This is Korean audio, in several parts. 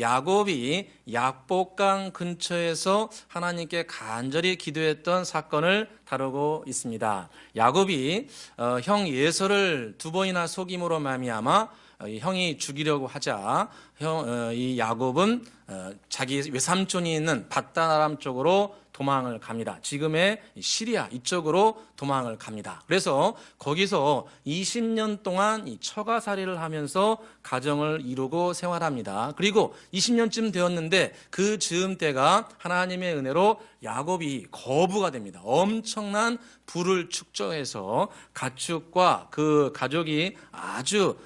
야곱이 약복강 근처에서 하나님께 간절히 기도했던 사건을 다루고 있습니다. 야곱이 형 에서를 두 번이나 속임으로 말미암아 형이 죽이려고 하자 이 야곱은 자기 외삼촌이 있는 밧다람 쪽으로 도망을 갑니다. 지금의 시리아 이쪽으로 도망을 갑니다. 그래서 거기서 20년 동안 이 처가살이를 하면서 가정을 이루고 생활합니다. 그리고 20년쯤 되었는데 그 즈음 때가 하나님의 은혜로 야곱이 거부가 됩니다. 엄청난 부를 축적해서 가축과 그 가족이 아주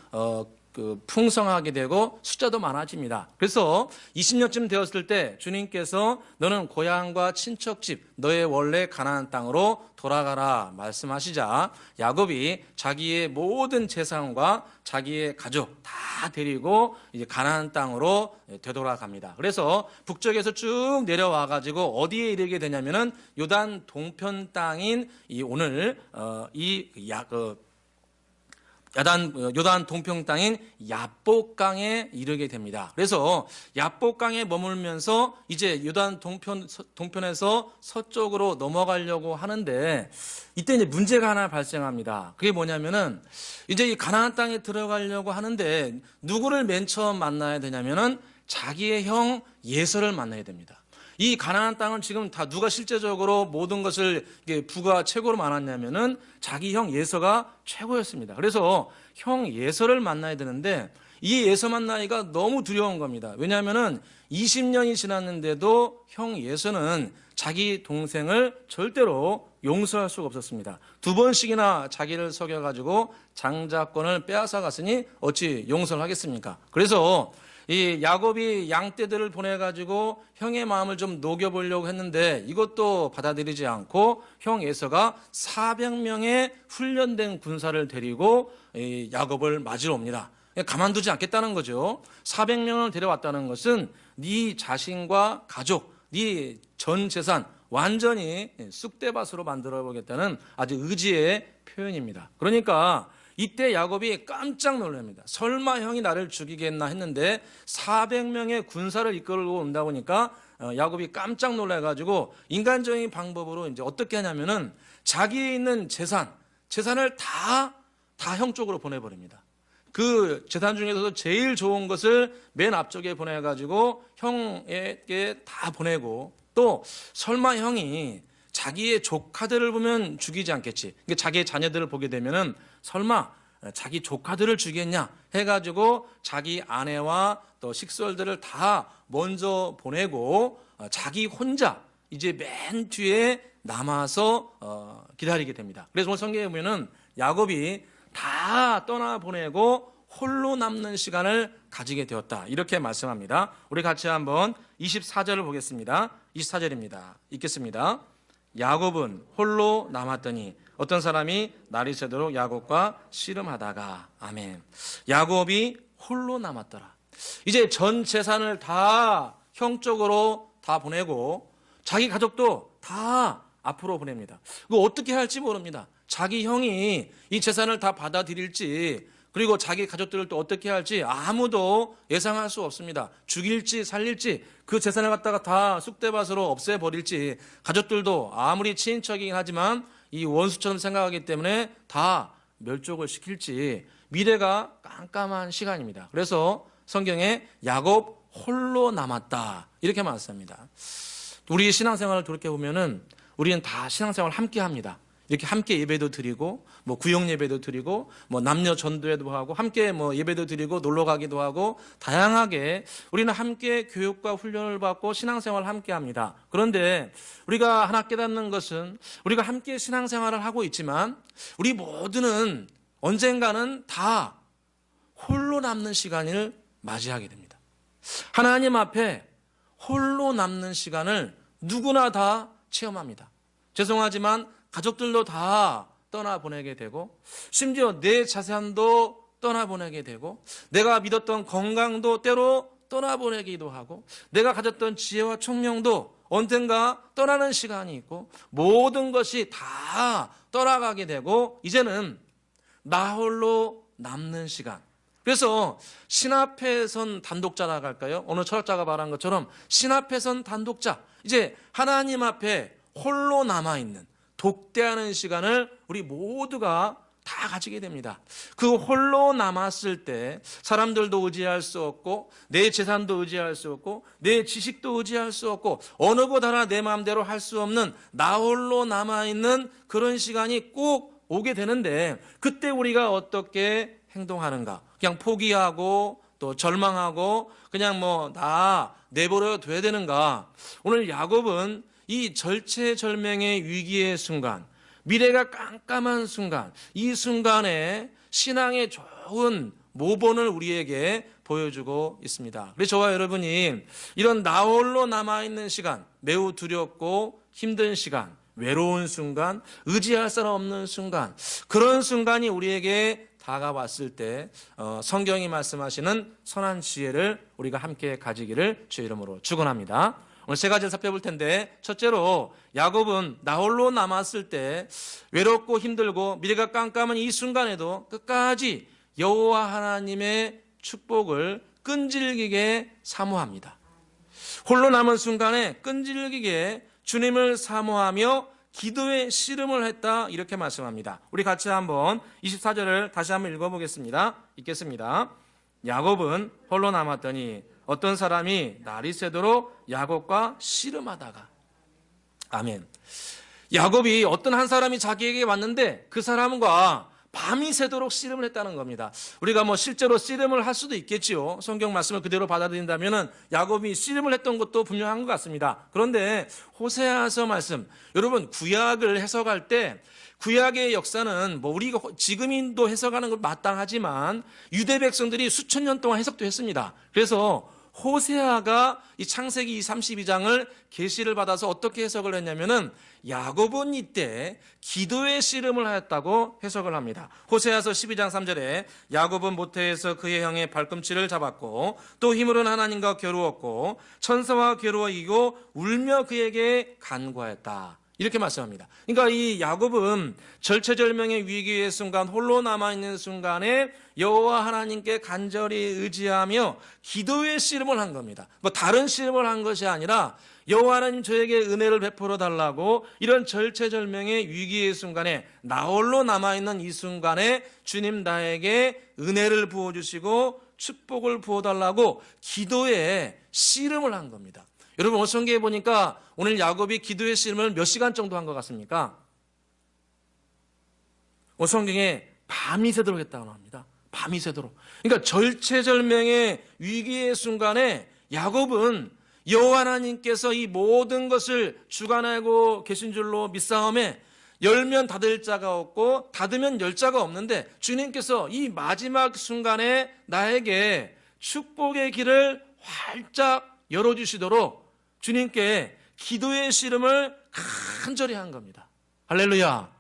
풍성하게 되고 숫자도 많아집니다. 그래서 20년쯤 되었을 때 주님께서 너는 고향과 친척집 너의 원래 가나안 땅으로 돌아가라 말씀하시자 야곱이 자기의 모든 재산과 자기의 가족 다 데리고 이제 가나안 땅으로 되돌아갑니다. 그래서 북쪽에서 쭉 내려와 가지고 어디에 이르게 되냐면은 요단 동편 땅인 이 오늘 요단 동평 땅인 야복강에 이르게 됩니다. 그래서 야복강에 머물면서 이제 요단 동편에서 서쪽으로 넘어가려고 하는데 이때 이제 문제가 하나 발생합니다. 그게 뭐냐면은 이제 이 가나안 땅에 들어가려고 하는데 누구를 맨 처음 만나야 되냐면은 자기의 형 예서를 만나야 됩니다. 이 가나안 땅은 지금 다 누가 실제적으로 모든 것을 부가 최고로 많았냐면은 자기 형 예서가 최고였습니다. 그래서 형 예서를 만나야 되는데 이 예서 만나기가 너무 두려운 겁니다. 왜냐하면은 20년이 지났는데도 형 예서는 자기 동생을 절대로 용서할 수가 없었습니다. 두 번씩이나 자기를 속여가지고 장자권을 빼앗아 갔으니 어찌 용서를 하겠습니까? 그래서 이 야곱이 양떼들을 보내가지고 형의 마음을 좀 녹여보려고 했는데 이것도 받아들이지 않고 형 에서가 400명의 훈련된 군사를 데리고 이 야곱을 맞으러 옵니다. 가만두지 않겠다는 거죠. 400명을 데려왔다는 것은 네 자신과 가족, 네 전 재산 완전히 쑥대밭으로 만들어 보겠다는 아주 의지의 표현입니다. 그러니까 이때 야곱이 깜짝 놀랍니다. 설마 형이 나를 죽이겠나 했는데 400명의 군사를 이끌고 온다 보니까 야곱이 깜짝 놀라가지고 인간적인 방법으로 이제 어떻게 하냐면은 자기에 있는 재산을 다 형 쪽으로 보내버립니다. 그 재산 중에서도 제일 좋은 것을 맨 앞쪽에 보내가지고 형에게 다 보내고 또 설마 형이 자기의 조카들을 보면 죽이지 않겠지. 자기의 자녀들을 보게 되면은 설마 자기 조카들을 죽이겠냐 해가지고 자기 아내와 또 식솔들을 다 먼저 보내고 자기 혼자 이제 맨 뒤에 남아서 기다리게 됩니다. 그래서 오늘 성경에 보면은 야곱이 다 떠나보내고 홀로 남는 시간을 가지게 되었다. 이렇게 말씀합니다. 우리 같이 한번 24절을 보겠습니다. 24절입니다. 읽겠습니다. 야곱은 홀로 남았더니 어떤 사람이 날이 새도록 야곱과 씨름하다가 아멘. 야곱이 홀로 남았더라. 이제 전 재산을 다 형 쪽으로 다 보내고 자기 가족도 다 앞으로 보냅니다. 그거 어떻게 할지 모릅니다. 자기 형이 이 재산을 다 받아들일지 그리고 자기 가족들을 또 어떻게 할지 아무도 예상할 수 없습니다. 죽일지 살릴지 그 재산을 갖다가 다 쑥대밭으로 없애버릴지 가족들도 아무리 친인척이긴 하지만 이 원수처럼 생각하기 때문에 다 멸족을 시킬지 미래가 깜깜한 시간입니다. 그래서 성경에 야곱 홀로 남았다 이렇게 말씀합니다. 우리 신앙생활을 돌이켜보면은 우리는 다 신앙생활을 함께 합니다. 이렇게 함께 예배도 드리고 뭐 구역 예배도 드리고 뭐 남녀 전도회도 하고 함께 뭐 예배도 드리고 놀러 가기도 하고 다양하게 우리는 함께 교육과 훈련을 받고 신앙생활을 함께 합니다. 그런데 우리가 하나 깨닫는 것은 우리가 함께 신앙생활을 하고 있지만 우리 모두는 언젠가는 다 홀로 남는 시간을 맞이하게 됩니다. 하나님 앞에 홀로 남는 시간을 누구나 다 체험합니다. 죄송하지만 가족들도 다 떠나보내게 되고 심지어 내 자산도 떠나보내게 되고 내가 믿었던 건강도 때로 떠나보내기도 하고 내가 가졌던 지혜와 총명도 언젠가 떠나는 시간이 있고 모든 것이 다 떠나가게 되고 이제는 나 홀로 남는 시간. 그래서 신 앞에 선 단독자라고 할까요? 오늘 철학자가 말한 것처럼 신 앞에 선 단독자, 이제 하나님 앞에 홀로 남아있는 독대하는 시간을 우리 모두가 다 가지게 됩니다. 그 홀로 남았을 때 사람들도 의지할 수 없고 내 재산도 의지할 수 없고 내 지식도 의지할 수 없고 어느 것 하나 내 마음대로 할 수 없는 나 홀로 남아있는 그런 시간이 꼭 오게 되는데, 그때 우리가 어떻게 행동하는가? 그냥 포기하고 또 절망하고 그냥 나 내버려 둬야 되는가? 오늘 야곱은 이 절체절명의 위기의 순간, 미래가 깜깜한 순간, 이 순간에 신앙의 좋은 모본을 우리에게 보여주고 있습니다. 그래서 저와 여러분이 이런 나 홀로 남아있는 시간, 매우 두렵고 힘든 시간, 외로운 순간, 의지할 사람 없는 순간, 그런 순간이 우리에게 다가왔을 때 성경이 말씀하시는 선한 지혜를 우리가 함께 가지기를 주의 이름으로 축원합니다. 오늘 세 가지를 살펴볼 텐데, 첫째로 야곱은 나 홀로 남았을 때 외롭고 힘들고 미래가 깜깜한 이 순간에도 끝까지 여호와 하나님의 축복을 끈질기게 사모합니다. 홀로 남은 순간에 끈질기게 주님을 사모하며 기도의 씨름을 했다, 이렇게 말씀합니다. 우리 같이 한번 24절을 다시 한번 읽어보겠습니다. 읽겠습니다. 야곱은 홀로 남았더니 어떤 사람이 날이 새도록 야곱과 씨름하다가. 아멘. 야곱이 어떤 한 사람이 자기에게 왔는데 그 사람과 밤이 새도록 씨름을 했다는 겁니다. 우리가 실제로 씨름을 할 수도 있겠지요. 성경 말씀을 그대로 받아들인다면 야곱이 씨름을 했던 것도 분명한 것 같습니다. 그런데 호세아서 말씀, 여러분 구약을 해석할 때 구약의 역사는 우리가 지금도 해석하는 것 마땅하지만 유대 백성들이 수천 년 동안 해석도 했습니다. 그래서 호세아가 이 창세기 32장을 계시를 받아서 어떻게 해석을 했냐면은 야곱은 이때 기도의 씨름을 하였다고 해석을 합니다. 호세아서 12장 3절에 야곱은 모태에서 그의 형의 발꿈치를 잡았고 또 힘으로는 하나님과 겨루었고 천사와 겨루어 이기고 울며 그에게 간구하였다, 이렇게 말씀합니다. 그러니까 이 야곱은 절체절명의 위기의 순간, 홀로 남아있는 순간에 여호와 하나님께 간절히 의지하며 기도의 씨름을 한 겁니다. 다른 씨름을 한 것이 아니라 여호와 하나님 저에게 은혜를 베풀어 달라고, 이런 절체절명의 위기의 순간에 나 홀로 남아있는 이 순간에 주님 나에게 은혜를 부어주시고 축복을 부어달라고 기도의 씨름을 한 겁니다. 여러분 오늘 성경에 보니까 오늘 야곱이 기도의 씨름을 몇 시간 정도 한 것 같습니까? 오늘 성경에 밤이 새도록 했다고 합니다. 밤이 새도록. 그러니까 절체절명의 위기의 순간에 야곱은 여호와 하나님께서 이 모든 것을 주관하고 계신 줄로 믿사오매 열면 닫을 자가 없고 닫으면 열 자가 없는데 주님께서 이 마지막 순간에 나에게 축복의 길을 활짝 열어주시도록 주님께 기도의 씨름을 간절히 한 겁니다. 할렐루야.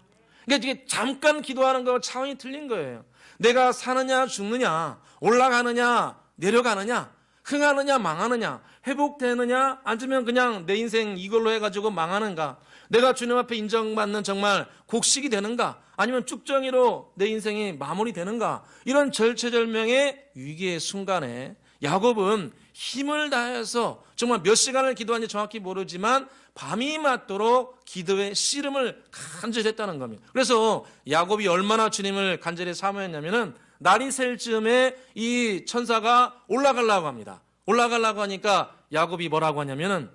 그러니까 이게 잠깐 기도하는 거와 차원이 틀린 거예요. 내가 사느냐 죽느냐, 올라가느냐 내려가느냐, 흥하느냐 망하느냐, 회복되느냐 아니면 그냥 내 인생 이걸로 해가지고 망하는가, 내가 주님 앞에 인정받는 정말 곡식이 되는가, 아니면 쭉정이로 내 인생이 마무리되는가, 이런 절체절명의 위기의 순간에 야곱은 힘을 다해서 정말 몇 시간을 기도하는지 정확히 모르지만 밤이 맞도록 기도의 씨름을 간절히 했다는 겁니다. 그래서 야곱이 얼마나 주님을 간절히 사모했냐면은 날이 셀 즈음에 이 천사가 올라가려고 합니다. 올라가려고 하니까 야곱이 뭐라고 하냐면은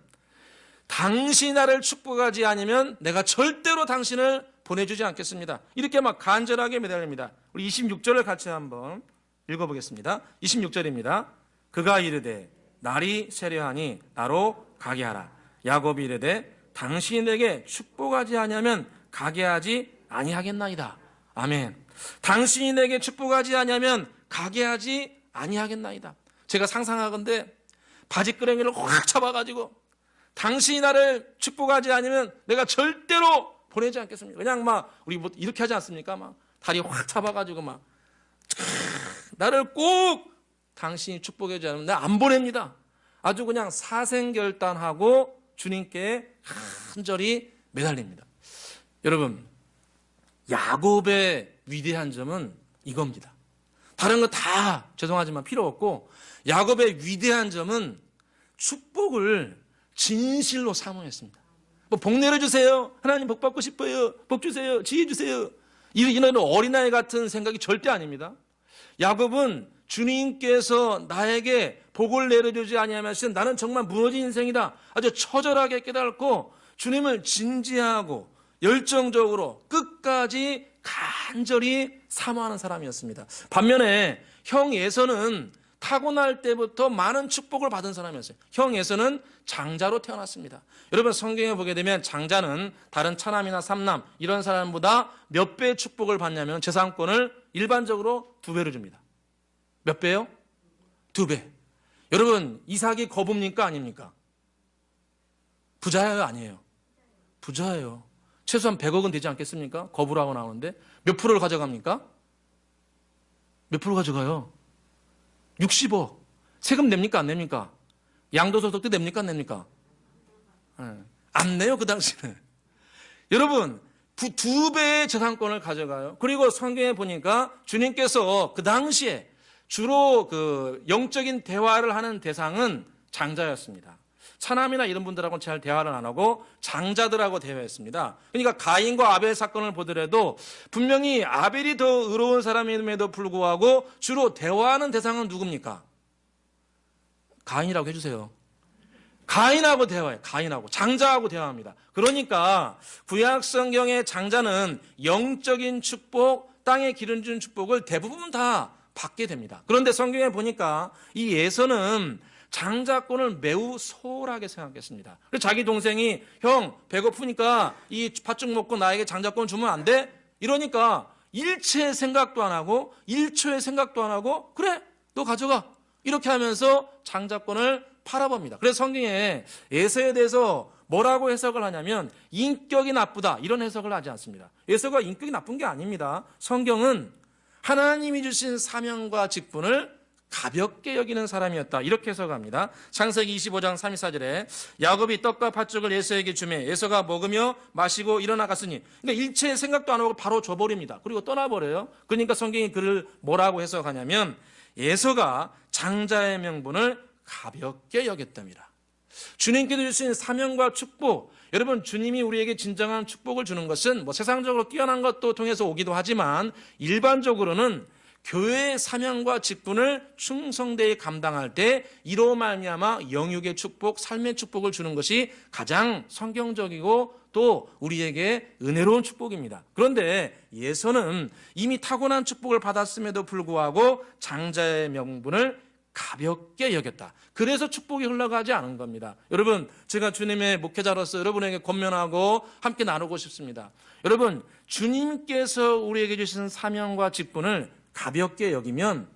당신이 나를 축복하지 않으면 내가 절대로 당신을 보내주지 않겠습니다. 이렇게 간절하게 매달립니다. 우리 26절을 같이 한번 읽어보겠습니다. 26절입니다. 그가 이르되 날이 세려하니 나로 가게 하라. 야곱이 이르되 당신이 내게 축복하지 아니하면 가게 하지 아니하겠나이다. 아멘. 당신이 내게 축복하지 아니하면 가게 하지 아니하겠나이다. 제가 상상하건대 바지끄레기를 확 잡아가지고 당신이 나를 축복하지 않으면 내가 절대로 보내지 않겠습니다. 그냥 우리 이렇게 하지 않습니까? 다리 확 잡아가지고 나를 꼭 당신이 축복해주지 않으면 내가 안 보냅니다. 아주 그냥 사생결단하고 주님께 간절히 매달립니다. 여러분, 야곱의 위대한 점은 이겁니다. 다른 거 다 죄송하지만 필요 없고 야곱의 위대한 점은 축복을 진실로 사모했습니다. 뭐 복 내려주세요. 하나님 복 받고 싶어요. 복 주세요. 지혜 주세요. 이런 어린아이 같은 생각이 절대 아닙니다. 야곱은 주님께서 나에게 복을 내려주지 아니하면 나는 정말 무너진 인생이다. 아주 처절하게 깨닫고 주님을 진지하고 열정적으로 끝까지 간절히 사모하는 사람이었습니다. 반면에 형 에서는 타고날 때부터 많은 축복을 받은 사람이었어요. 형 에서는 장자로 태어났습니다. 여러분 성경에 보게 되면 장자는 다른 차남이나 삼남 이런 사람보다 몇 배의 축복을 받냐면 재산권을 일반적으로 2배로 줍니다. 몇 배요? 2배. 여러분 이삭이 거부입니까 아닙니까? 부자예요 아니에요? 부자예요. 최소한 100억은 되지 않겠습니까? 거부라고 나오는데 몇 프로를 가져갑니까? 몇 프로 가져가요? 60억. 세금 냅니까 안 냅니까? 양도소득도 냅니까 안 냅니까? 안 내요 그 당시는. 여러분 2배의 재산권을 가져가요. 그리고 성경에 보니까 주님께서 그 당시에 주로 그 영적인 대화를 하는 대상은 장자였습니다. 차남이나 이런 분들하고는 잘 대화를 안 하고 장자들하고 대화했습니다. 그러니까 가인과 아벨 사건을 보더라도 분명히 아벨이 더 의로운 사람임에도 불구하고 주로 대화하는 대상은 누굽니까? 가인이라고 해주세요. 가인하고 대화해요. 가인하고 장자하고 대화합니다. 그러니까 구약 성경의 장자는 영적인 축복, 땅에 기름 준 축복을 대부분 다 받게 됩니다. 그런데 성경에 보니까 이 에서는 장자권을 매우 소홀하게 생각했습니다. 그래서 자기 동생이 형 배고프니까 이 팥죽 먹고 나에게 장자권 주면 안 돼? 이러니까 일체의 생각도 안 하고 1초의 생각도 안 하고 그래 너 가져가 이렇게 하면서 장자권을 팔아봅니다. 그래서 성경에 에서에 대해서 뭐라고 해석을 하냐면 인격이 나쁘다 이런 해석을 하지 않습니다. 에서가 인격이 나쁜 게 아닙니다. 성경은 하나님이 주신 사명과 직분을 가볍게 여기는 사람이었다 이렇게 해석합니다. 창세기 25장 3, 4절에 야곱이 떡과 팥죽을 에서에게 주매 에서가 먹으며 마시고 일어나 갔으니 그러니까 일체의 생각도 안 하고 바로 줘버립니다. 그리고 떠나버려요. 그러니까 성경이 그를 뭐라고 해석하냐면 에서가 장자의 명분을 가볍게 여겼답니다. 주님께서 주신 사명과 축복, 여러분 주님이 우리에게 진정한 축복을 주는 것은 뭐 세상적으로 뛰어난 것도 통해서 오기도 하지만 일반적으로는 교회의 사명과 직분을 충성되이 감당할 때 이로 말미암아 영육의 축복, 삶의 축복을 주는 것이 가장 성경적이고 또 우리에게 은혜로운 축복입니다. 그런데 예서는 이미 타고난 축복을 받았음에도 불구하고 장자의 명분을 가볍게 여겼다. 그래서 축복이 흘러가지 않은 겁니다. 여러분 제가 주님의 목회자로서 여러분에게 권면하고 함께 나누고 싶습니다. 여러분 주님께서 우리에게 주신 사명과 직분을 가볍게 여기면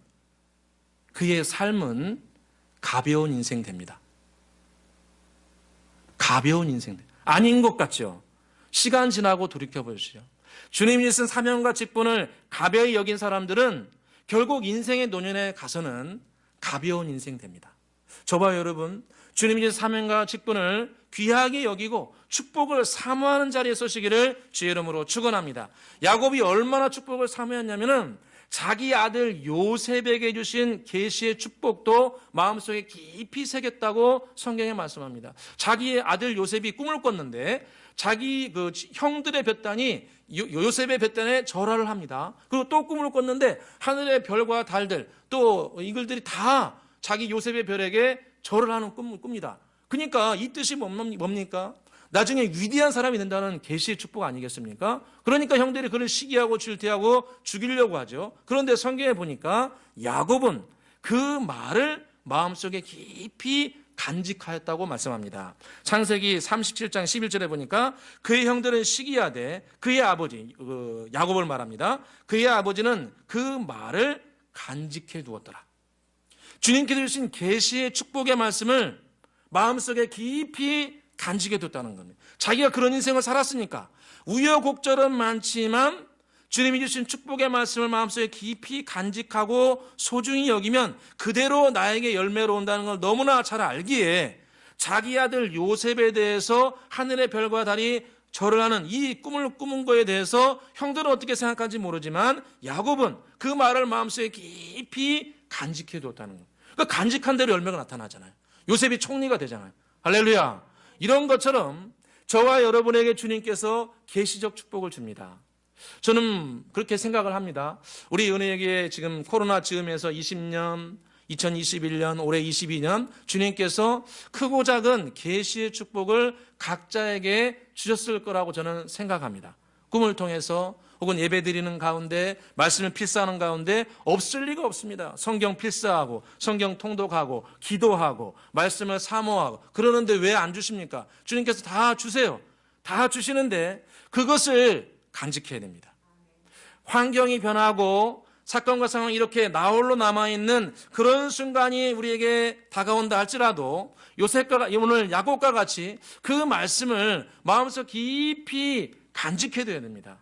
그의 삶은 가벼운 인생 됩니다. 가벼운 인생. 아닌 것 같죠? 시간 지나고 돌이켜보시죠. 주님이 주신 사명과 직분을 가벼이 여긴 사람들은 결국 인생의 노년에 가서는 가벼운 인생 됩니다. 저봐요 여러분. 주님이 주신 사명과 직분을 귀하게 여기고 축복을 사모하는 자리에 서시기를 주의 이름으로 축원합니다. 야곱이 얼마나 축복을 사모했냐면은 자기 아들 요셉에게 주신 계시의 축복도 마음속에 깊이 새겼다고 성경에 말씀합니다. 자기의 아들 요셉이 꿈을 꿨는데 자기 그 형들의 볕단이 요셉의 볕단에 절하를 합니다. 그리고 또 꿈을 꿨는데 하늘의 별과 달들 또 이글들이 다 자기 요셉의 별에게 절을 하는 꿈을 꿉니다. 그러니까 이 뜻이 뭡니까? 나중에 위대한 사람이 된다는 계시의 축복 아니겠습니까? 그러니까 형들이 그를 시기하고 질투하고 죽이려고 하죠. 그런데 성경에 보니까 야곱은 그 말을 마음속에 깊이 간직하였다고 말씀합니다. 창세기 37장 11절에 보니까 그의 형들은 시기하되 그의 아버지 야곱을 말합니다. 그의 아버지는 그 말을 간직해 두었더라. 주님께서 주신 계시의 축복의 말씀을 마음속에 깊이 간직해 뒀다는 겁니다. 자기가 그런 인생을 살았으니까 우여곡절은 많지만 주님이 주신 축복의 말씀을 마음속에 깊이 간직하고 소중히 여기면 그대로 나에게 열매로 온다는 걸 너무나 잘 알기에 자기 아들 요셉에 대해서 하늘의 별과 달이 절을 하는 이 꿈을 꾸은 거에 대해서 형들은 어떻게 생각하는지 모르지만 야곱은 그 말을 마음속에 깊이 간직해 뒀다는 거예요. 그 간직한 대로 열매가 나타나잖아요. 요셉이 총리가 되잖아요. 할렐루야. 이런 것처럼 저와 여러분에게 주님께서 계시적 축복을 줍니다. 저는 그렇게 생각을 합니다. 우리 은혜에게 지금 코로나 즈음에서 20년, 2021년, 올해 22년 주님께서 크고 작은 계시의 축복을 각자에게 주셨을 거라고 저는 생각합니다. 꿈을 통해서 혹은 예배드리는 가운데 말씀을 필사하는 가운데 없을 리가 없습니다. 성경 필사하고 성경 통독하고 기도하고 말씀을 사모하고 그러는데 왜 안 주십니까? 주님께서 다 주세요. 다 주시는데 그것을 간직해야 됩니다. 환경이 변하고 사건과 상황이 이렇게 나홀로 남아있는 그런 순간이 우리에게 다가온다 할지라도 요셉과 오늘 야곱과 같이 그 말씀을 마음속 깊이 간직해둬야 됩니다.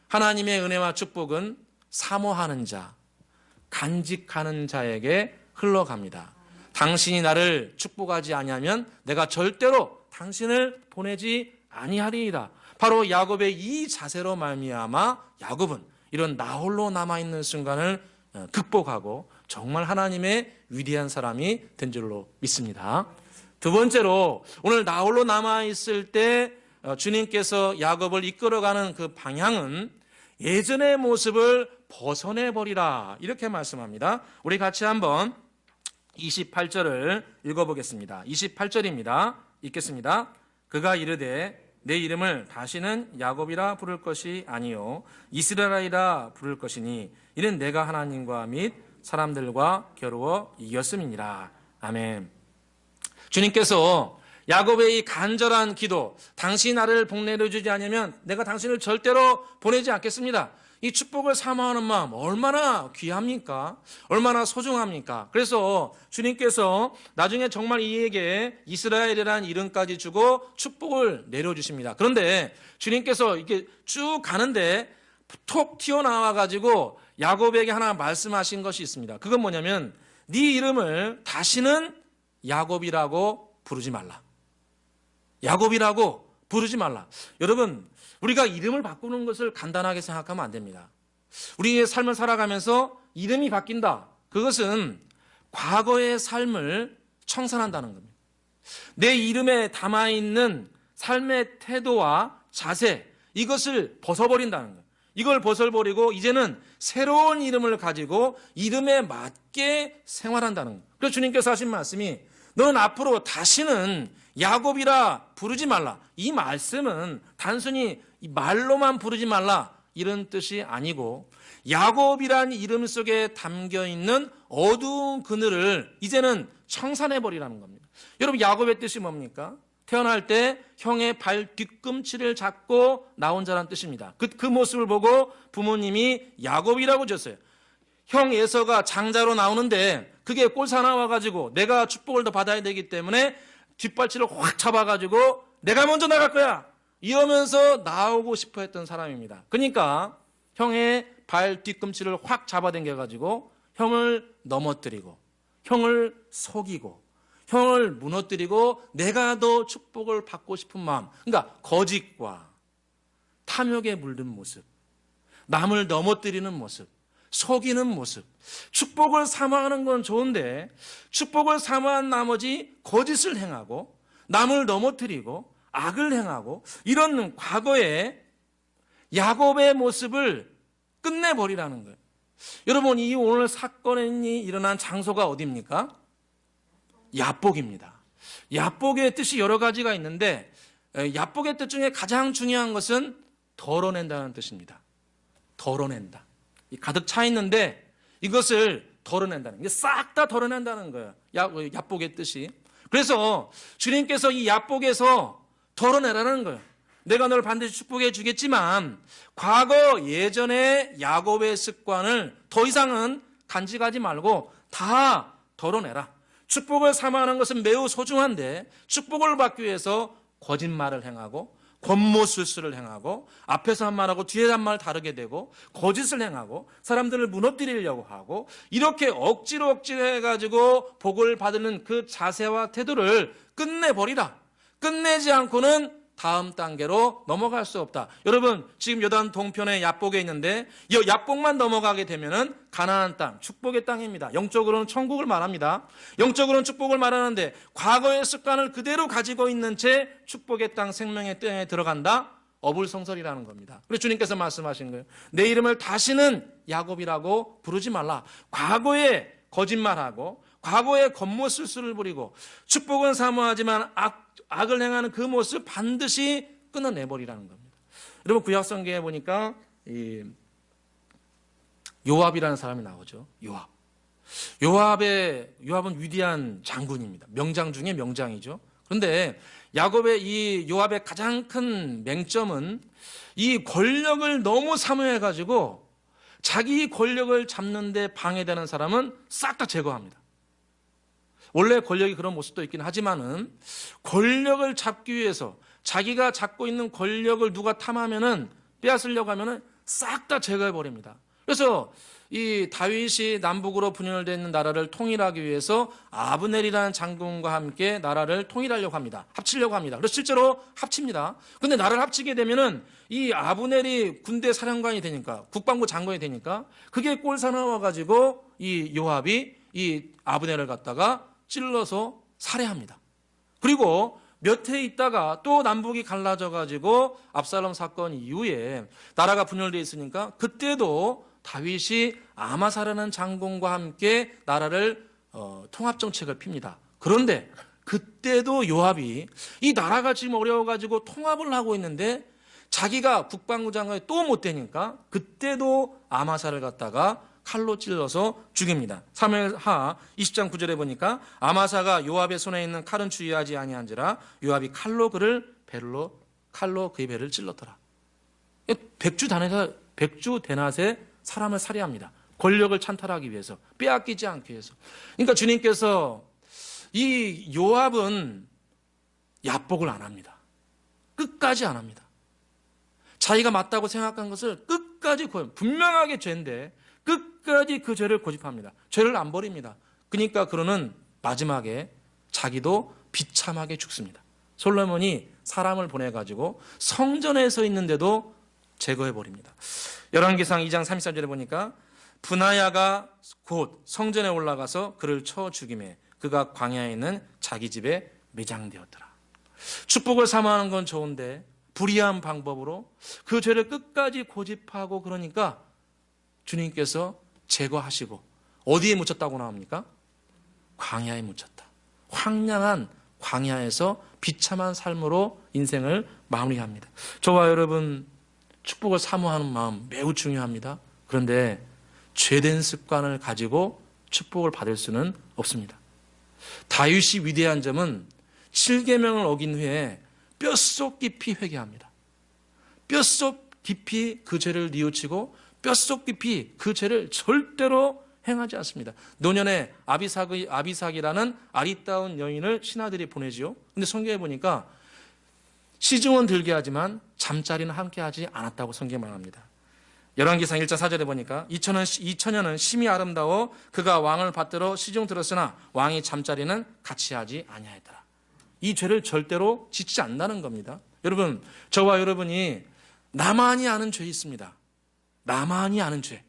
하나님의 은혜와 축복은 사모하는 자, 간직하는 자에게 흘러갑니다. 당신이 나를 축복하지 아니하면 내가 절대로 당신을 보내지 아니하리이다. 바로 야곱의 이 자세로 말미암아 야곱은 이런 나홀로 남아있는 순간을 극복하고 정말 하나님의 위대한 사람이 된 줄로 믿습니다. 두 번째로 오늘 나홀로 남아있을 때 주님께서 야곱을 이끌어가는 그 방향은 예전의 모습을 벗어내버리라 이렇게 말씀합니다. 우리 같이 한번 28절을 읽어보겠습니다. 28절입니다. 읽겠습니다. 그가 이르되 내 이름을 다시는 야곱이라 부를 것이 아니요 이스라엘이라 부를 것이니 이는 내가 하나님과 및 사람들과 겨루어 이겼음이니라. 아멘. 주님께서 야곱의 이 간절한 기도, 당신이 나를 복내려 주지 않으면 내가 당신을 절대로 보내지 않겠습니다. 이 축복을 사모하는 마음 얼마나 귀합니까? 얼마나 소중합니까? 그래서 주님께서 나중에 정말 이에게 이스라엘이라는 이름까지 주고 축복을 내려주십니다. 그런데 주님께서 이렇게 쭉 가는데 톡 튀어나와가지고 야곱에게 하나 말씀하신 것이 있습니다. 그건 뭐냐면 네 이름을 다시는 야곱이라고 부르지 말라. 야곱이라고 부르지 말라. 여러분, 우리가 이름을 바꾸는 것을 간단하게 생각하면 안 됩니다. 우리의 삶을 살아가면서 이름이 바뀐다. 그것은 과거의 삶을 청산한다는 겁니다. 내 이름에 담아있는 삶의 태도와 자세, 이것을 벗어버린다는 거예요. 이걸 벗어버리고 이제는 새로운 이름을 가지고 이름에 맞게 생활한다는 거예요. 그래서 주님께서 하신 말씀이 너는 앞으로 다시는 야곱이라 부르지 말라. 이 말씀은 단순히 말로만 부르지 말라 이런 뜻이 아니고 야곱이란 이름 속에 담겨있는 어두운 그늘을 이제는 청산해버리라는 겁니다. 여러분 야곱의 뜻이 뭡니까? 태어날 때 형의 발 뒤꿈치를 잡고 나온 자라는 뜻입니다. 그 모습을 보고 부모님이 야곱이라고 줬어요. 형 에서가 장자로 나오는데 그게 꼴사 나와가지고 내가 축복을 더 받아야 되기 때문에 뒷발치를 확 잡아가지고 내가 먼저 나갈 거야 이러면서 나오고 싶어 했던 사람입니다. 그러니까 형의 발 뒤꿈치를 확 잡아당겨가지고 형을 넘어뜨리고 형을 속이고 형을 무너뜨리고 내가 더 축복을 받고 싶은 마음, 그러니까 거짓과 탐욕에 물든 모습, 남을 넘어뜨리는 모습, 속이는 모습. 축복을 사모하는 건 좋은데 축복을 사모한 나머지 거짓을 행하고 남을 넘어뜨리고 악을 행하고 이런 과거의 야곱의 모습을 끝내버리라는 거예요. 여러분 이 오늘 사건이 일어난 장소가 어디입니까? 야복입니다. 야복의 뜻이 여러 가지가 있는데 야복의 뜻 중에 가장 중요한 것은 덜어낸다는 뜻입니다. 덜어낸다. 가득 차 있는데 이것을 덜어낸다는, 이게 싹 다 덜어낸다는 거예요. 야복의 뜻이. 그래서 주님께서 이 야복에서 덜어내라는 거예요. 내가 널 반드시 축복해 주겠지만 과거 예전의 야곱의 습관을 더 이상은 간직하지 말고 다 덜어내라. 축복을 사모하는 것은 매우 소중한데 축복을 받기 위해서 거짓말을 행하고 권모술수를 행하고 앞에서 한 말하고 뒤에 한 말 다르게 되고 거짓을 행하고 사람들을 무너뜨리려고 하고 이렇게 억지로 해가지고 복을 받는 그 자세와 태도를 끝내버리라. 끝내지 않고는 다음 단계로 넘어갈 수 없다. 여러분, 지금 요단 동편의 야복에 있는데 이 야복만 넘어가게 되면은 가나안 땅, 축복의 땅입니다. 영적으로는 천국을 말합니다. 영적으로는 축복을 말하는데 과거의 습관을 그대로 가지고 있는 채 축복의 땅, 생명의 땅에 들어간다. 어불성설이라는 겁니다. 그래서 주님께서 말씀하신 거예요. 내 이름을 다시는 야곱이라고 부르지 말라. 과거에 거짓말하고 과거에 겉모술수를 부리고 축복은 사모하지만 악을 행하는 그 모습 반드시 끊어내버리라는 겁니다. 여러분, 구약성경에 보니까 요압이라는 사람이 나오죠. 요압은 위대한 장군입니다. 명장 중에 명장이죠. 그런데 이 요압의 가장 큰 맹점은 이 권력을 너무 사모해가지고 자기 권력을 잡는데 방해되는 사람은 싹 다 제거합니다. 원래 권력이 그런 모습도 있긴 하지만은 권력을 잡기 위해서 자기가 잡고 있는 권력을 누가 탐하면은 빼앗으려고 하면은 싹 다 제거해 버립니다. 그래서 이 다윗이 남북으로 분열되어 있는 나라를 통일하기 위해서 아브넬이라는 장군과 함께 나라를 통일하려고 합니다. 합치려고 합니다. 그래서 실제로 합칩니다. 근데 나라를 합치게 되면은 이 아브넬이 군대 사령관이 되니까, 국방부 장관이 되니까 그게 꼴사나워 가지고 이 요압이 이 아브넬을 갖다가 찔러서 살해합니다. 그리고 몇 해 있다가 또 남북이 갈라져 가지고 압살롬 사건 이후에 나라가 분열되어 있으니까 그때도 다윗이 아마사라는 장군과 함께 나라를 통합정책을 핍니다. 그런데 그때도 요압이 이 나라가 지금 어려워가지고 통합을 하고 있는데 자기가 국방부 장관이 또 못 되니까 그때도 아마사를 갖다가 칼로 찔러서 죽입니다. 사무엘하 20장 9절에 보니까 아마사가 요압의 손에 있는 칼은 주의하지 아니한지라 요압이 칼로 그의 배를 찔렀더라. 백주 대낮에 사람을 살해합니다. 권력을 찬탈하기 위해서, 빼앗기지 않기 위해서. 그러니까 주님께서 이 요압은 야복을 안 합니다. 끝까지 안 합니다. 자기가 맞다고 생각한 것을 끝까지 분명하게 죄인데 끝까지 그 죄를 고집합니다. 죄를 안 버립니다. 그러니까 그러는 마지막에 자기도 비참하게 죽습니다. 솔로몬이 사람을 보내가지고 성전에 서 있는데도 제거해버립니다. 열왕기상 2장 33절에 보니까 분하야가 곧 성전에 올라가서 그를 쳐 죽이매 그가 광야에 있는 자기 집에 매장되었더라. 축복을 사모하는 건 좋은데 불의한 방법으로 그 죄를 끝까지 고집하고 그러니까 주님께서 제거하시고 어디에 묻혔다고 나옵니까? 광야에 묻혔다. 황량한 광야에서 비참한 삶으로 인생을 마무리합니다. 저와 여러분, 축복을 사모하는 마음 매우 중요합니다. 그런데 죄된 습관을 가지고 축복을 받을 수는 없습니다. 다윗이 위대한 점은 7계명을 어긴 후에 뼛속 깊이 회개합니다. 뼛속 깊이 그 죄를 뉘우치고 뼛속 깊이 그 죄를 절대로 행하지 않습니다. 노년에 아비삭이라는 아리따운 여인을 신하들이 보내지요. 근데 성경에 보니까 시중은 들게 하지만 잠자리는 함께 하지 않았다고 성경에 말합니다. 열왕기상 1장 4절에 보니까 이 처녀는 심히 아름다워 그가 왕을 받들어 시중 들었으나 왕이 잠자리는 같이 하지 아니하였더라. 이 죄를 절대로 짓지 않는다는 겁니다. 여러분, 저와 여러분이 나만이 아는 죄 있습니다. 나만이 아는 죄.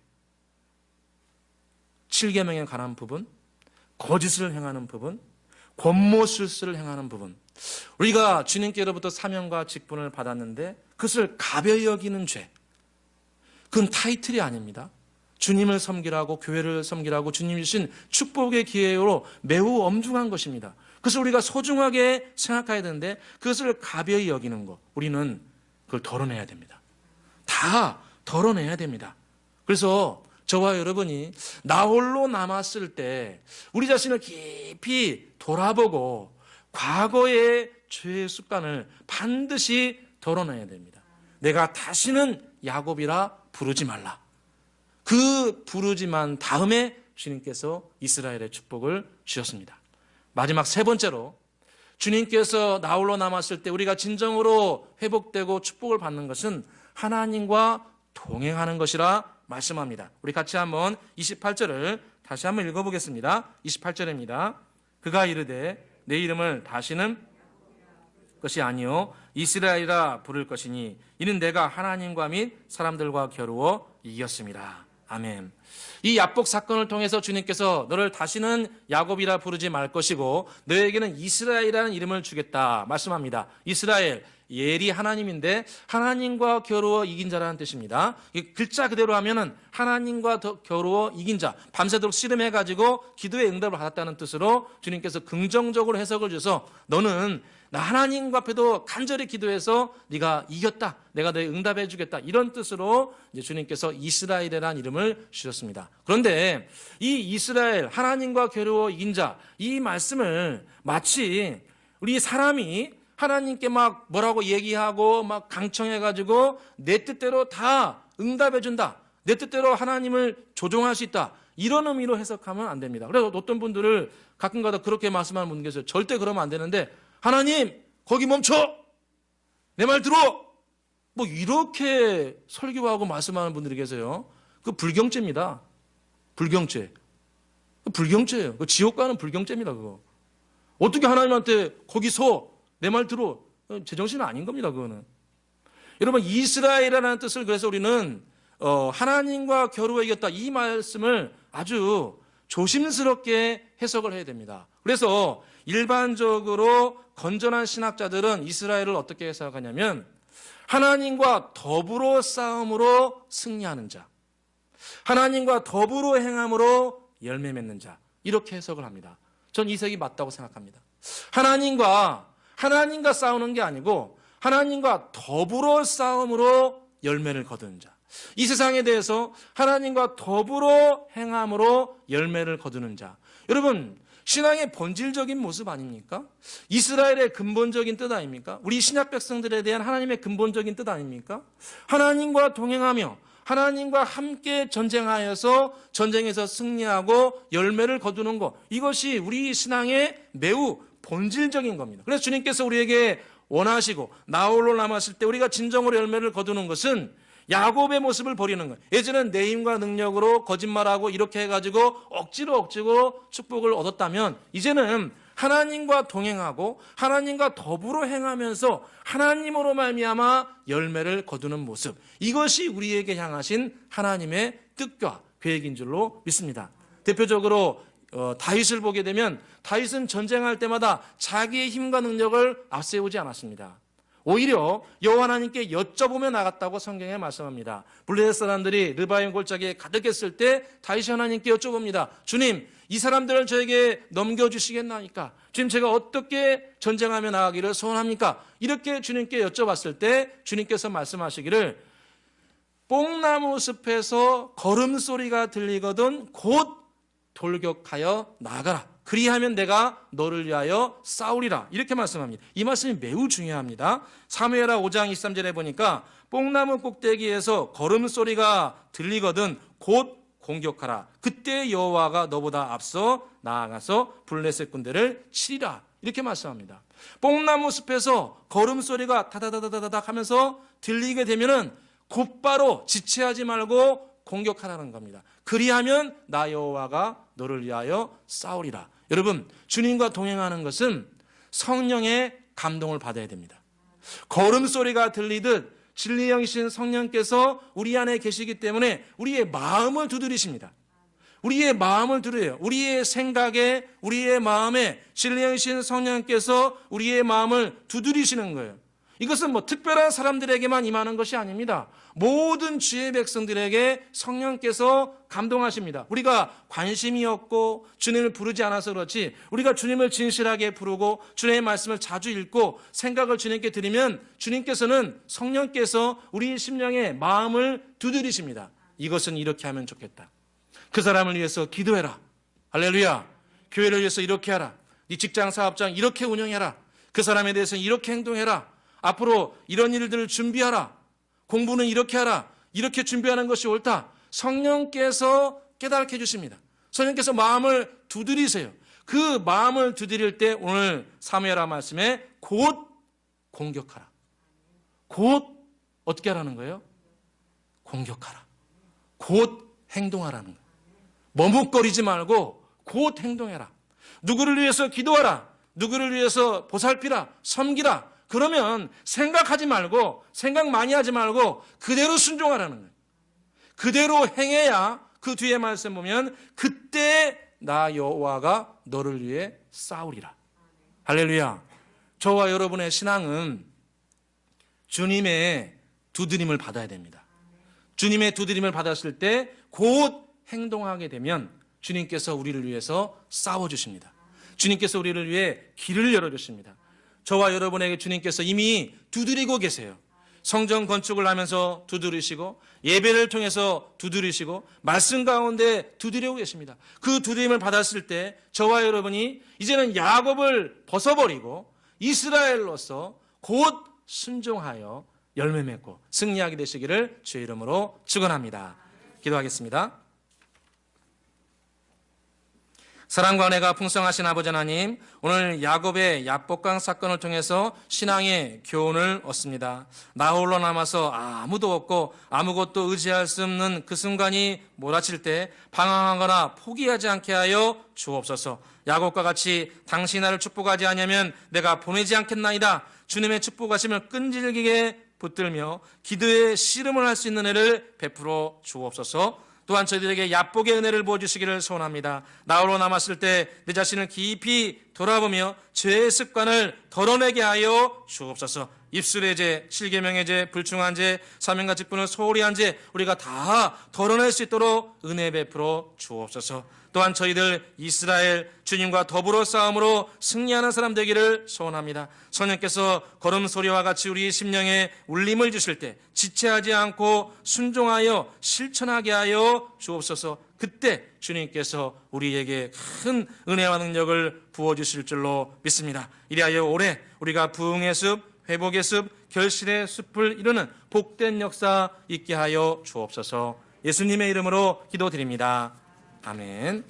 7계명에 관한 부분, 거짓을 행하는 부분, 권모술수를 행하는 부분. 우리가 주님께로부터 사명과 직분을 받았는데 그것을 가벼이 여기는 죄. 그건 타이틀이 아닙니다. 주님을 섬기라고, 교회를 섬기라고 주님이 주신 축복의 기회로 매우 엄중한 것입니다. 그래서 우리가 소중하게 생각해야 되는데 그것을 가벼이 여기는 것, 우리는 그걸 덜어내야 됩니다. 다 덜어내야 됩니다. 그래서 저와 여러분이 나 홀로 남았을 때 우리 자신을 깊이 돌아보고 과거의 죄의 습관을 반드시 덜어내야 됩니다. 내가 다시는 야곱이라 부르지 말라. 그 부르지만 다음에 주님께서 이스라엘의 축복을 주셨습니다. 마지막 세 번째로 주님께서 나 홀로 남았을 때 우리가 진정으로 회복되고 축복을 받는 것은 하나님과 동행하는 것이라 말씀합니다. 우리 같이 한번 28절을 다시 한번 읽어보겠습니다. 28절입니다. 그가 이르되 내 이름을 다시는 것이 아니요 이스라엘이라 부를 것이니 이는 내가 하나님과 및 사람들과 겨루어 이겼습니다. 아멘. 이 야복 사건을 통해서 주님께서 너를 다시는 야곱이라 부르지 말 것이고 너에게는 이스라엘이라는 이름을 주겠다 말씀합니다. 이스라엘, 예리 하나님인데 하나님과 겨루어 이긴 자라는 뜻입니다. 글자 그대로 하면은 하나님과 겨루어 이긴 자, 밤새도록 씨름해가지고 기도의 응답을 받았다는 뜻으로 주님께서 긍정적으로 해석을 줘서 너는 나 하나님 앞에도 간절히 기도해서 네가 이겼다, 내가 너에 응답해 주겠다, 이런 뜻으로 이제 주님께서 이스라엘이라는 이름을 주셨습니다. 그런데 이 이스라엘, 하나님과 겨루어 이긴 자, 이 말씀을 마치 우리 사람이 하나님께 막 뭐라고 얘기하고 막 강청해가지고 내 뜻대로 다 응답해 준다, 내 뜻대로 하나님을 조종할 수 있다, 이런 의미로 해석하면 안 됩니다. 그래서 어떤 분들을 가끔가다 그렇게 말씀하는 분 계세요. 절대 그러면 안 되는데 하나님 거기 멈춰, 내 말 들어, 뭐 이렇게 설교하고 말씀하는 분들이 계세요. 그 불경죄입니다. 불경죄. 불경죄예요. 그 지옥 가는 불경죄입니다. 그거 어떻게 하나님한테 거기 서, 내 말 들어, 제정신은 아닌 겁니다. 그거는. 여러분, 이스라엘이라는 뜻을 그래서 우리는 하나님과 겨루어 이겼다, 이 말씀을 아주 조심스럽게 해석을 해야 됩니다. 그래서 일반적으로 건전한 신학자들은 이스라엘을 어떻게 해석하냐면 하나님과 더불어 싸움으로 승리하는 자, 하나님과 더불어 행함으로 열매 맺는 자, 이렇게 해석을 합니다. 전 이 해석이 맞다고 생각합니다. 하나님과 싸우는 게 아니고 하나님과 더불어 싸움으로 열매를 거두는 자, 이 세상에 대해서 하나님과 더불어 행함으로 열매를 거두는 자. 여러분, 신앙의 본질적인 모습 아닙니까? 이스라엘의 근본적인 뜻 아닙니까? 우리 신약 백성들에 대한 하나님의 근본적인 뜻 아닙니까? 하나님과 동행하며 하나님과 함께 전쟁하여서 전쟁에서 승리하고 열매를 거두는 것, 이것이 우리 신앙의 매우 본질적인 겁니다. 그래서 주님께서 우리에게 원하시고 나 홀로 남았을 때 우리가 진정으로 열매를 거두는 것은 야곱의 모습을 버리는 거예요. 예전엔 내 힘과 능력으로 거짓말하고 이렇게 해가지고 억지로 축복을 얻었다면 이제는 하나님과 동행하고 하나님과 더불어 행하면서 하나님으로 말미암아 열매를 거두는 모습, 이것이 우리에게 향하신 하나님의 뜻과 계획인 줄로 믿습니다. 대표적으로 다윗을 보게 되면 다윗은 전쟁할 때마다 자기의 힘과 능력을 앞세우지 않았습니다. 오히려 여호와 하나님께 여쭤보며 나갔다고 성경에 말씀합니다. 블레셋 사람들이 르바임 골짜기에 가득했을 때 다윗이 하나님께 여쭤봅니다. 주님, 이 사람들을 저에게 넘겨주시겠나이까? 주님, 제가 어떻게 전쟁하며 나가기를 소원합니까? 이렇게 주님께 여쭤봤을 때 주님께서 말씀하시기를 뽕나무 숲에서 걸음소리가 들리거든 곧 돌격하여 나아가라. 그리하면 내가 너를 위하여 싸우리라. 이렇게 말씀합니다. 이 말씀이 매우 중요합니다. 사무엘하 5장 23절에 보니까 뽕나무 꼭대기에서 걸음소리가 들리거든 곧 공격하라. 그때 여호와가 너보다 앞서 나아가서 블레셋 군대를 치리라. 이렇게 말씀합니다. 뽕나무 숲에서 걸음소리가 다다다다다닥 하면서 들리게 되면은 곧바로 지체하지 말고 공격하라는 겁니다. 그리하면 나 여호와가 너를 위하여 싸우리라. 여러분, 주님과 동행하는 것은 성령의 감동을 받아야 됩니다. 걸음소리가 들리듯 진리의 영이신 성령께서 우리 안에 계시기 때문에 우리의 마음을 두드리십니다. 우리의 마음을 두드려요. 우리의 생각에, 우리의 마음에 진리의 영이신 성령께서 우리의 마음을 두드리시는 거예요. 이것은 뭐 특별한 사람들에게만 임하는 것이 아닙니다. 모든 주의 백성들에게 성령께서 감동하십니다. 우리가 관심이 없고 주님을 부르지 않아서 그렇지, 우리가 주님을 진실하게 부르고 주님의 말씀을 자주 읽고 생각을 주님께 드리면 주님께서는, 성령께서 우리 심령의 마음을 두드리십니다. 이것은 이렇게 하면 좋겠다. 그 사람을 위해서 기도해라. 할렐루야. 교회를 위해서 이렇게 하라. 네 직장 사업장 이렇게 운영해라. 그 사람에 대해서 이렇게 행동해라. 앞으로 이런 일들을 준비하라. 공부는 이렇게 하라. 이렇게 준비하는 것이 옳다. 성령께서 깨닫게 해주십니다. 성령께서 마음을 두드리세요. 그 마음을 두드릴 때 오늘 사무엘하 말씀에 곧 공격하라. 곧 어떻게 하라는 거예요? 공격하라. 곧 행동하라는 거예요. 머뭇거리지 말고 곧 행동해라. 누구를 위해서 기도하라. 누구를 위해서 보살피라. 섬기라. 그러면 생각하지 말고, 생각 많이 하지 말고 그대로 순종하라는 거예요. 그대로 행해야 그 뒤에 말씀 보면 그때 나 여호와가 너를 위해 싸우리라. 할렐루야. 저와 여러분의 신앙은 주님의 두드림을 받아야 됩니다. 주님의 두드림을 받았을 때 곧 행동하게 되면 주님께서 우리를 위해서 싸워주십니다. 주님께서 우리를 위해 길을 열어주십니다. 저와 여러분에게 주님께서 이미 두드리고 계세요. 성전 건축을 하면서 두드리시고 예배를 통해서 두드리시고 말씀 가운데 두드리고 계십니다. 그 두드림을 받았을 때 저와 여러분이 이제는 야곱을 벗어버리고 이스라엘로서 곧 순종하여 열매 맺고 승리하게 되시기를 주의 이름으로 축원합니다. 기도하겠습니다. 사랑과 은혜가 풍성하신 아버지 하나님, 오늘 야곱의 야복강 사건을 통해서 신앙의 교훈을 얻습니다. 나 홀로 남아서 아무도 없고 아무것도 의지할 수 없는 그 순간이 몰아칠 때 방황하거나 포기하지 않게 하여 주옵소서. 야곱과 같이 당신이 나를 축복하지 않으면 내가 보내지 않겠나이다. 주님의 축복하심을 끈질기게 붙들며 기도의 씨름을 할 수 있는 은혜를 베풀어 주옵소서. 또한 저희들에게 야복의 은혜를 부어주시기를 소원합니다. 나 홀로 남았을 때 내 자신을 깊이 돌아보며 죄의 습관을 덜어내게 하여 주옵소서. 입술의 죄, 실계명의 죄, 불충한 죄, 사명과 직분을 소홀히 한 죄 우리가 다 덜어낼 수 있도록 은혜 베풀어 주옵소서. 또한 저희들 이스라엘 주님과 더불어 싸움으로 승리하는 사람 되기를 소원합니다. 성령께서 걸음소리와 같이 우리 심령에 울림을 주실 때 지체하지 않고 순종하여 실천하게 하여 주옵소서. 그때 주님께서 우리에게 큰 은혜와 능력을 부어주실 줄로 믿습니다. 이리하여 올해 우리가 부흥의 숲, 회복의 숲, 결실의 숲을 이루는 복된 역사 있게 하여 주옵소서. 예수님의 이름으로 기도드립니다. 아멘.